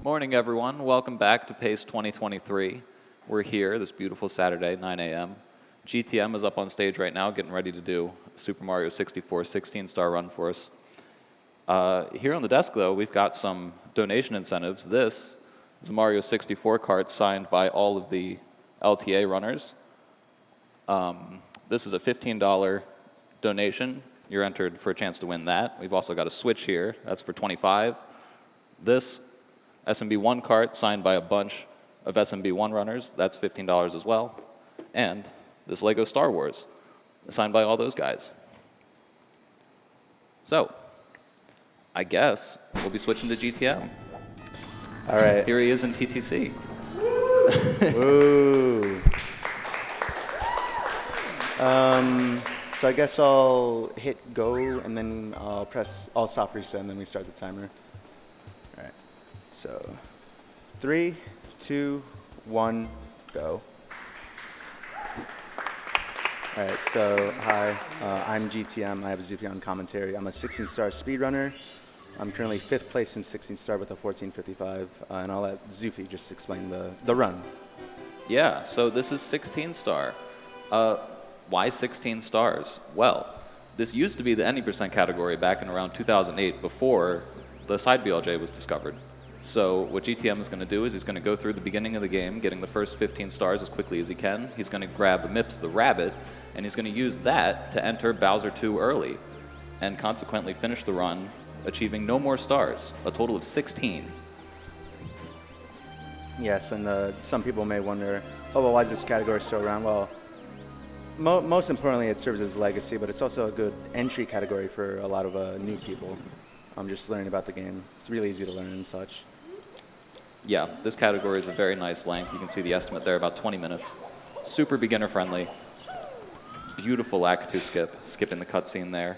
Morning, everyone. Welcome back to PACE 2023. We're here this beautiful Saturday, 9 a.m. GTM is up on stage right now, getting ready to do a Super Mario 64 16-star run for us. Here on the desk, though, we've got some donation incentives. This is a Mario 64 cart signed by all of the LTA runners. This is a $15 donation. You're entered for a chance to win that. We've also got a Switch here. That's for $25. This SMB1 cart signed by a bunch of SMB1 runners. That's $15 as well. And this Lego Star Wars signed by all those guys. So, I guess we'll be switching to GTM. All right. Here he is in TTC. Ooh. So I guess I'll hit go and then I'll stop reset and then we start the timer. All right. So 3, 2, 1, go. All right, so hi, I'm GTM. I have Zufi on commentary. I'm a 16-star speedrunner. I'm currently 5th place in 16-star with a 14:55, and I'll let Zufi just explain the run. Yeah, so this is 16-star. Why 16 stars? Well, this used to be the any percent category back in around 2008 before the side BLJ was discovered. So what GTM is going to do is he's going to go through the beginning of the game, getting the first 15 stars as quickly as he can. He's going to grab Mips the rabbit, and he's going to use that to enter Bowser 2 early, and consequently finish the run, achieving no more stars, a total of 16. Yes, and some people may wonder, oh, well, why is this category still around? Well, most importantly, it serves as legacy, but it's also a good entry category for a lot of new people. I'm just learning about the game. It's really easy to learn and such. Yeah, this category is a very nice length. You can see the estimate there, about 20 minutes. Super beginner friendly. Beautiful Lakitu skip, skipping the cutscene there.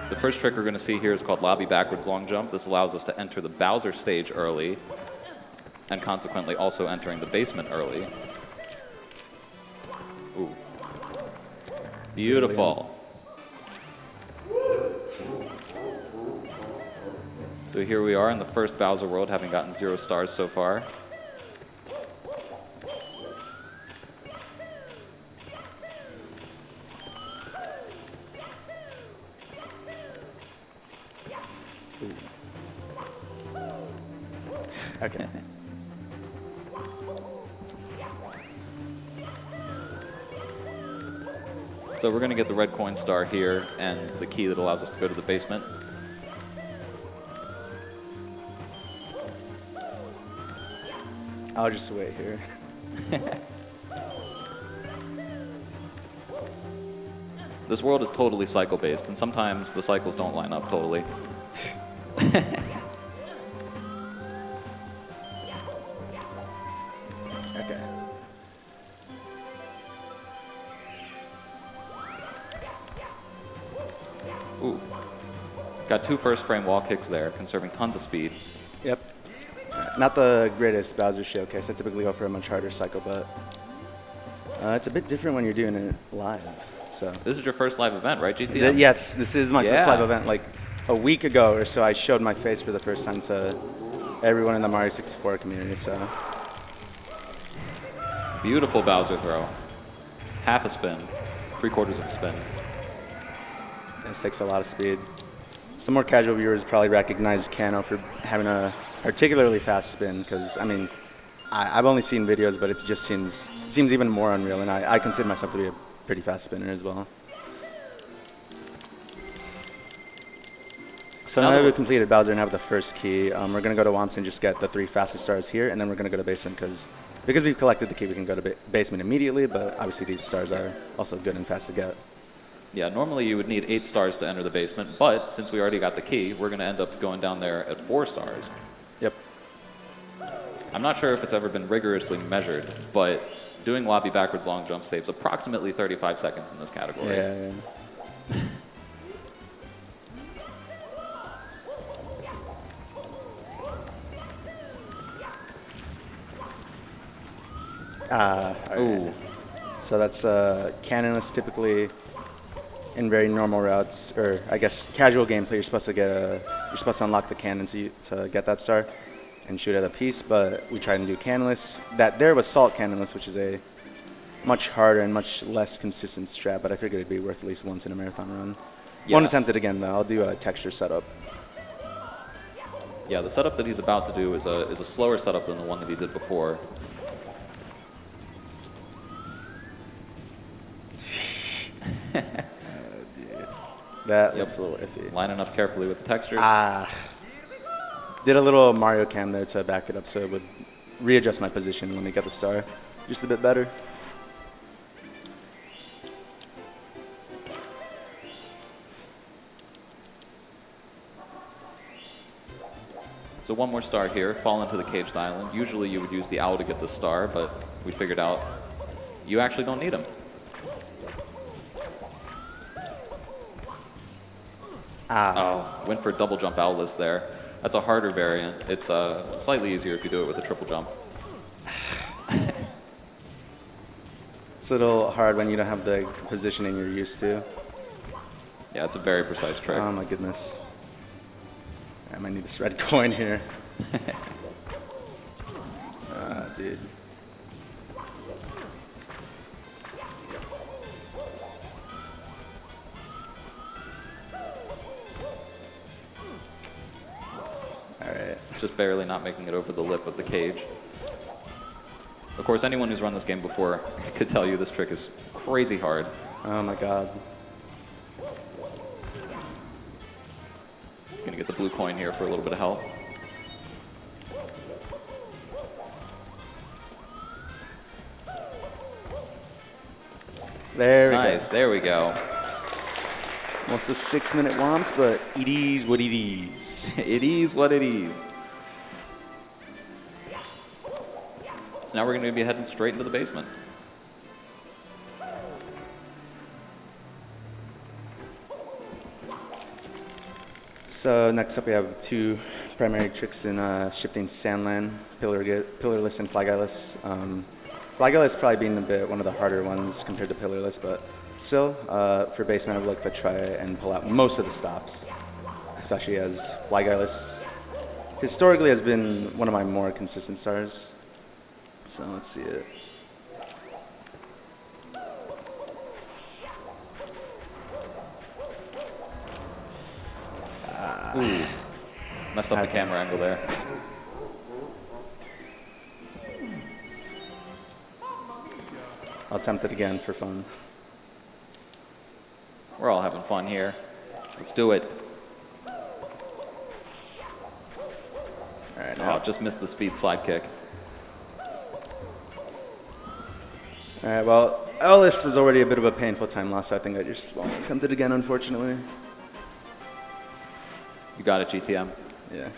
The first trick we're going to see here is called Lobby Backwards Long Jump. This allows us to enter the Bowser stage early, and consequently also entering the basement early. Ooh. Beautiful. So here we are in the first Bowser world, having gotten 0 stars so far. Okay. So we're going to get the red coin star here and the key that allows us to go to the basement. I'll just wait here. This world is totally cycle-based, and sometimes the cycles don't line up totally. Okay. Ooh. Got 2 first-frame wall kicks there, conserving tons of speed. Yep. Not the greatest Bowser showcase. I typically go for a much harder cycle, but it's a bit different when you're doing it live. So This is your first live event, right, GTM? yes, this is my first Yeah. live event. Like a week ago or so, I showed my face for the first time to everyone in the Mario 64 community. So Beautiful Bowser throw. Half a spin, 3/4 of a spin. this takes a lot of speed. Some more casual viewers probably recognize Kano for having a particularly fast spin, because I mean, I've only seen videos, but it just seems even more unreal, and I consider myself to be a pretty fast spinner as well. So now that we've completed Bowser and have the first key, we're going to go to Womps and just get the 3 fastest stars here, and then we're going to go to basement, because we've collected the key, we can go to basement immediately, but obviously these stars are also good and fast to get. Yeah, normally you would need 8 stars to enter the basement, but since we already got the key, we're going to end up going down there at 4 stars. Yep. I'm not sure if it's ever been rigorously measured, but doing lobby backwards long jump saves approximately 35 seconds in this category. Yeah. Ooh. So that's cannonless typically in very normal routes, or I guess casual gameplay, you're supposed to unlock the cannon to get that star and shoot at a piece. But we tried to do cannonless. That there was salt cannonless, which is a much harder and much less consistent strat. But I figured it'd be worth at least once in a marathon run. Yeah. Won't attempt it again though. I'll do a texture setup. Yeah, the setup that he's about to do is a slower setup than the one that he did before. That looks a little iffy. Lining up carefully with the textures. Did a little Mario cam there to back it up so it would readjust my position when we get the star just a bit better. So one more star here, fall into the caged island. Usually you would use the owl to get the star, but we figured out you actually don't need him. Oh, went for a double jump owlless there. That's a harder variant. It's slightly easier if you do it with a triple jump. It's a little hard when you don't have the positioning you're used to. Yeah, it's a very precise trick. Oh my goodness. I might need this red coin here. Dude. Alright. Just barely not making it over the lip of the cage. Of course, anyone who's run this game before could tell you this trick is crazy hard. Oh my god. Gonna get the blue coin here for a little bit of health. There we go. Nice, there we go. Almost a 6-minute womps, but it is what it is. It is what it is. So now we're gonna be heading straight into the basement. So next up we have two primary tricks in shifting Sandland, pillarless and flag eyeless. Flag eyeless probably being one of the harder ones compared to pillarless, but still, for basement I would like to try and pull out most of the stops, especially as flag eyeless historically has been one of my more consistent stars. So let's see it. Ooh. Messed up the camera angle there. I'll attempt it again for fun. We're all having fun here. Let's do it. All right, Oh, just missed the speed slide kick. All right, well, Ellis was already a bit of a painful time loss. So I think I just won't attempt it again, unfortunately. You got it, GTM. Yeah.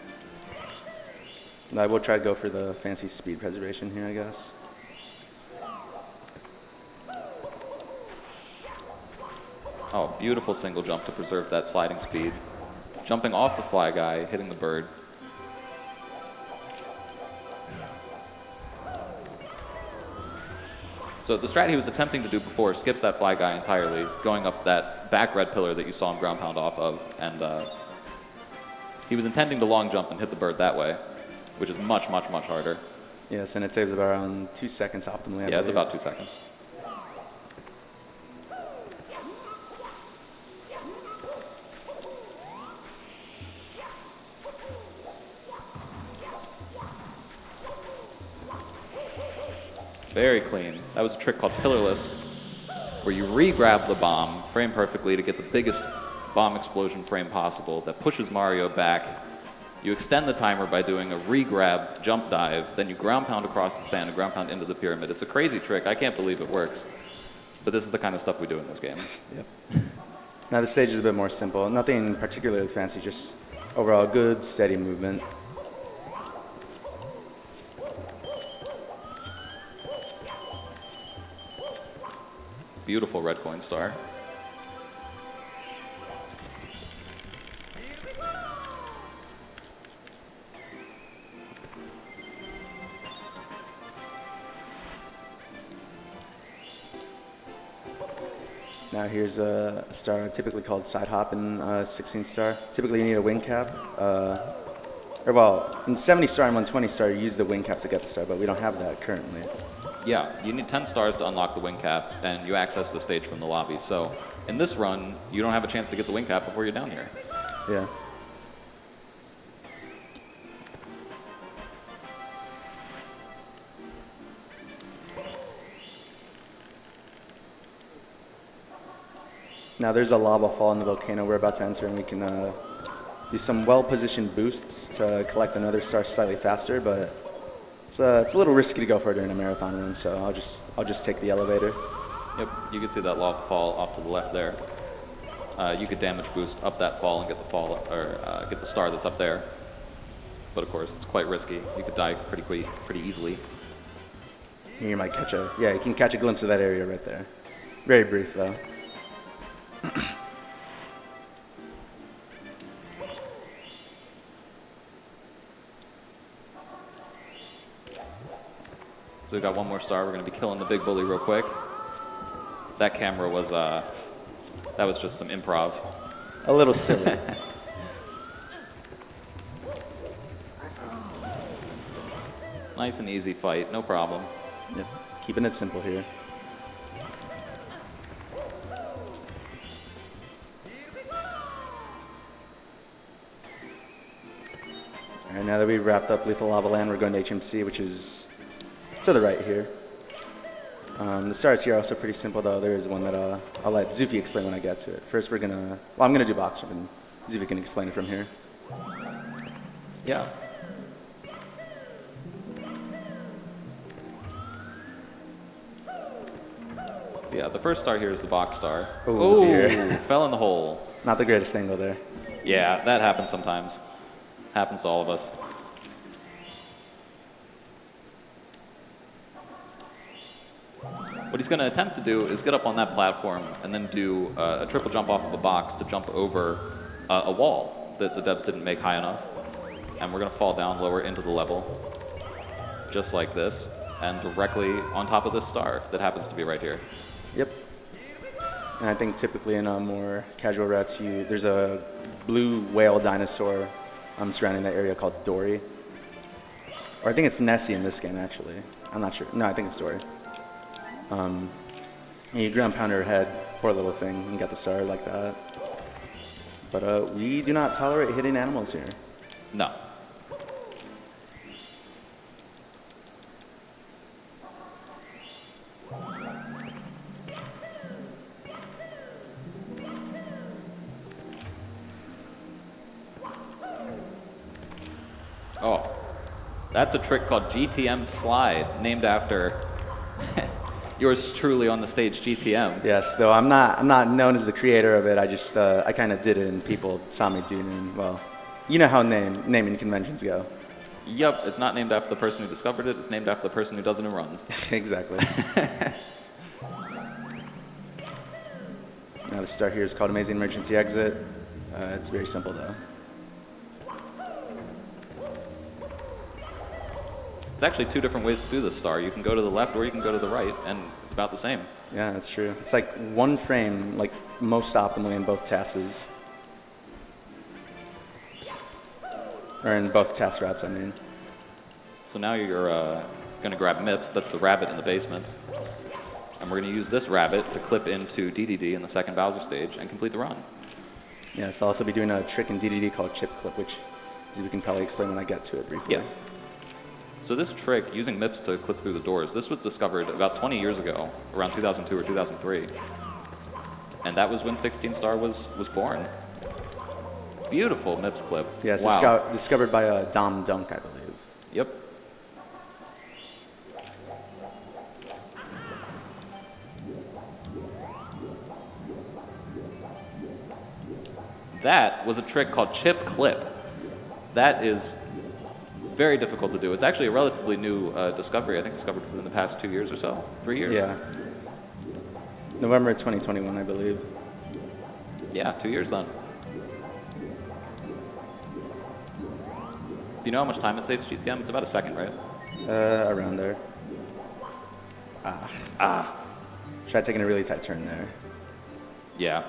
I will try to go for the fancy speed preservation here, I guess. Oh, beautiful single jump to preserve that sliding speed. Jumping off the fly guy, hitting the bird. So the strat he was attempting to do before skips that fly guy entirely, going up that back red pillar that you saw him ground pound off of, and he was intending to long jump and hit the bird that way, which is much, much, much harder. Yes, and it saves about around 2 seconds optimally. I Yeah, it's believe. about 2 seconds. Very clean. That was a trick called pillarless, where you re-grab the bomb, frame perfectly to get the biggest bomb explosion frame possible that pushes Mario back. You extend the timer by doing a re-grab jump dive, then you ground pound across the sand and ground pound into the pyramid. It's a crazy trick. I can't believe it works. But this is the kind of stuff we do in this game. Yep. Now the stage is a bit more simple. Nothing particularly fancy, just overall good, steady movement. Beautiful red coin star. Now here's a star typically called side hop in 16 star. Typically you need a wing cap. Or well, in 70 star and 120 star you use the wing cap to get the star, but we don't have that currently. Yeah, you need 10 stars to unlock the wing cap, and you access the stage from the lobby. So in this run, you don't have a chance to get the wing cap before you're down here. Yeah. Now there's a lava fall in the volcano we're about to enter, and we can do some well-positioned boosts to collect another star slightly faster, but it's a little risky to go for it during a marathon run, so I'll just take the elevator. Yep, you can see that lava fall off to the left there. You could damage boost up that fall and get the fall, or get the star that's up there. But of course, it's quite risky. You could die pretty easily. Here you might catch you can catch a glimpse of that area right there. Very brief though. So we've got one more star. We're going to be killing the big bully real quick. That camera was, that was just some improv. A little silly. Nice and easy fight, no problem. Yep, keeping it simple here. All right, now that we've wrapped up Lethal Lava Land, we're going to HMC, which is to the right here. The stars here are also pretty simple, though. There is one that I'll let Zufi explain when I get to it. First, I'm going to do box jump, and Zufi can explain it from here. Yeah. So yeah, the first star here is the box star. Oh, dear. Fell in the hole. Not the greatest angle there. Yeah, that happens sometimes. Happens to all of us. What he's going to attempt to do is get up on that platform and then do a triple jump off of a box to jump over a wall that the devs didn't make high enough. And we're going to fall down lower into the level, just like this, and directly on top of this star that happens to be right here. Yep. And I think typically in more casual routes, there's a blue whale dinosaur surrounding that area called Dory. Or I think it's Nessie in this game, actually. I'm not sure. No, I think it's Dory. And you ground pound her head, poor little thing, and get the star like that. But we do not tolerate hitting animals here. No. Oh, that's a trick called GTM slide, named after yours truly on the stage, GTM. Yes, though I'm not known as the creator of it. I kind of did it, and people saw me doing it. And, well, you know how naming conventions go. Yep, it's not named after the person who discovered it. It's named after the person who does it and runs. Exactly. Now the star here is called Amazing Emergency Exit. It's very simple though. It's actually two different ways to do this star. You can go to the left or you can go to the right, and it's about the same. Yeah, that's true. It's like one frame, like most optimally in both TASs. Or in both TAS routes, I mean. So now you're going to grab Mips, that's the rabbit in the basement. And we're going to use this rabbit to clip into DDD in the second Bowser stage and complete the run. Yes, I'll also be doing a trick in DDD called Chip Clip, which we can probably explain when I get to it briefly. Yeah. So this trick, using Mips to clip through the doors, this was discovered about 20 years ago, around 2002 or 2003. And that was when 16 Star was born. Beautiful Mips clip. Yes, wow. Discovered by Dom Dunk, I believe. Yep. That was a trick called Chip Clip. That is very difficult to do. It's actually a relatively new discovery, I think discovered within the past 2 years or so, 3 years. Yeah. November 2021, I believe. Yeah, 2 years then. Do you know how much time it saves GTM? It's about a second, right? Around there. Tried taking a really tight turn there. Yeah.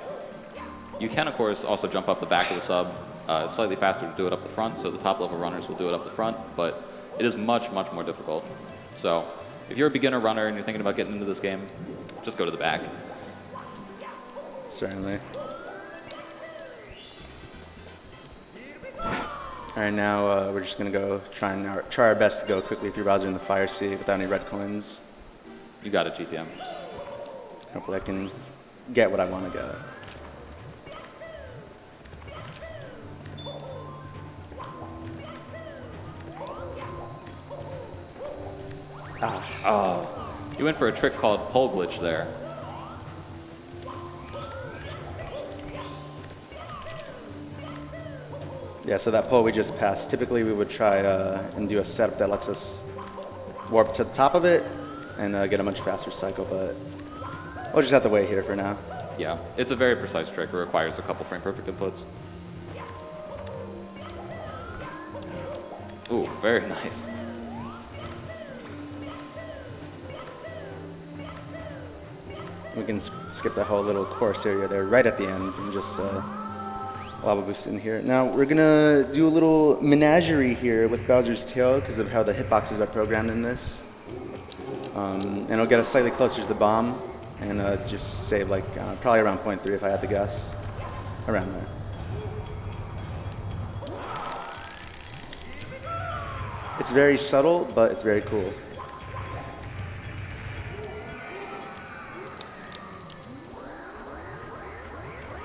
You can, of course, also jump up the back of the sub. It's slightly faster to do it up the front, so the top-level runners will do it up the front, but it is much, much more difficult. So if you're a beginner runner and you're thinking about getting into this game, just go to the back. Certainly. All right, now we're just going to go try our best to go quickly through Bowser in the fire seat without any red coins. You got it, GTM. Hopefully I can get what I want to get. Ah. Oh, you went for a trick called pole glitch there. Yeah, so that pole we just passed, typically we would try and do a setup that lets us warp to the top of it and get a much faster cycle, but we'll just have to wait here for now. Yeah, it's a very precise trick. It requires a couple frame perfect inputs. Ooh, very nice. We can skip that whole little course area there right at the end and just lava boost in here. Now we're gonna do a little menagerie here with Bowser's tail because of how the hitboxes are programmed in this. And it'll get us slightly closer to the bomb and just save like probably around 0.3 if I had to guess. Around there. It's very subtle, but it's very cool.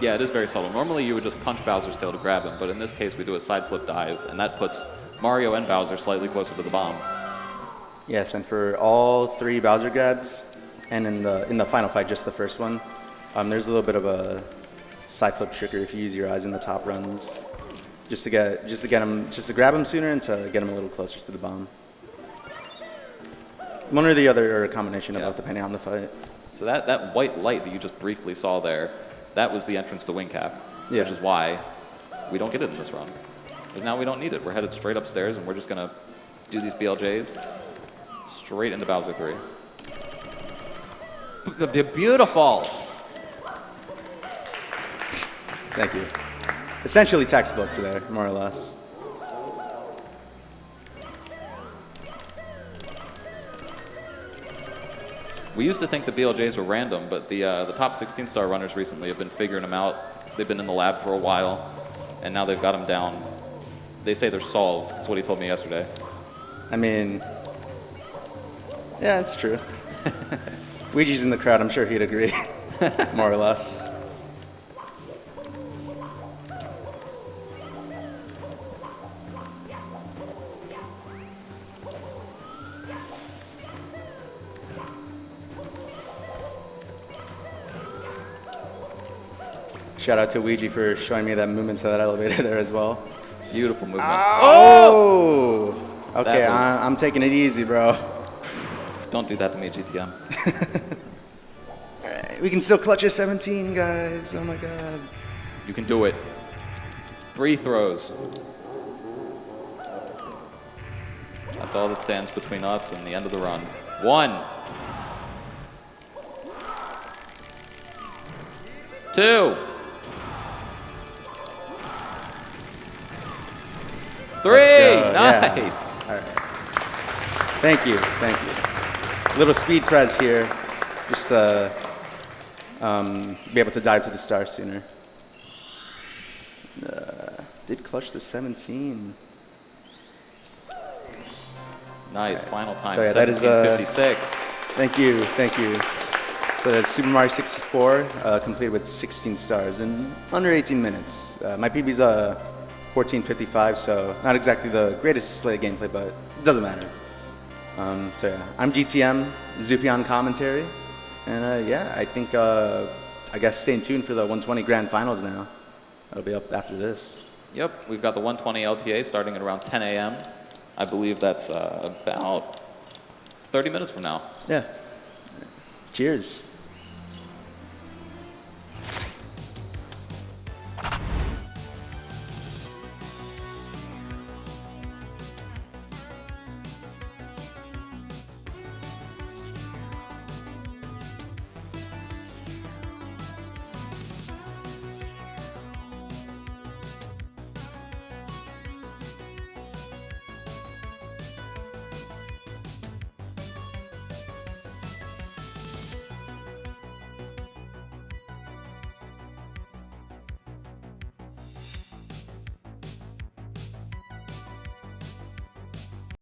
Yeah, it is very subtle. Normally you would just punch Bowser's tail to grab him, but in this case we do a side flip dive, and that puts Mario and Bowser slightly closer to the bomb. Yes, and for all 3 Bowser grabs, and in the final fight, just the first one, there's a little bit of a side flip trigger if you use your eyes in the top runs, just to grab him sooner and to get him a little closer to the bomb. One or the other, or a combination of both, depending on the fight. So that white light that you just briefly saw there, that was the entrance to Wing Cap, which is why we don't get it in this run. Because now we don't need it. We're headed straight upstairs, and we're just going to do these BLJs straight into Bowser 3. Beautiful! Thank you. Essentially textbook there, more or less. We used to think the BLJs were random, but the top 16-star runners recently have been figuring them out. They've been in the lab for a while, and now they've got them down. They say they're solved. That's what he told me yesterday. I mean, yeah, it's true. Ouija's in the crowd. I'm sure he'd agree, more or less. Shout out to Ouija for showing me that movement to that elevator there as well. Beautiful movement. Oh! Okay, I'm taking it easy, bro. Don't do that to me, GTM. All right, we can still clutch a 17, guys. Oh my god. You can do it. 3 throws. That's all that stands between us and the end of the run. 1. 2. 3. Nice. Yeah. All right. Thank you. Thank you. Little speed press here, just to be able to dive to the stars sooner. Did clutch the 17. Nice. Final time. So yeah, that is 17:56. Thank you. Thank you. So that's Super Mario 64 completed with 16 stars in under 18 minutes. My PB's 14:55, so not exactly the greatest display of gameplay, but it doesn't matter. So yeah, I'm GTM, Zupion commentary, and yeah, I think I guess stay tuned for the 120 Grand Finals now. That'll be up after this. Yep, we've got the 120 LTA starting at around 10 a.m. I believe that's about 30 minutes from now. Yeah. Cheers.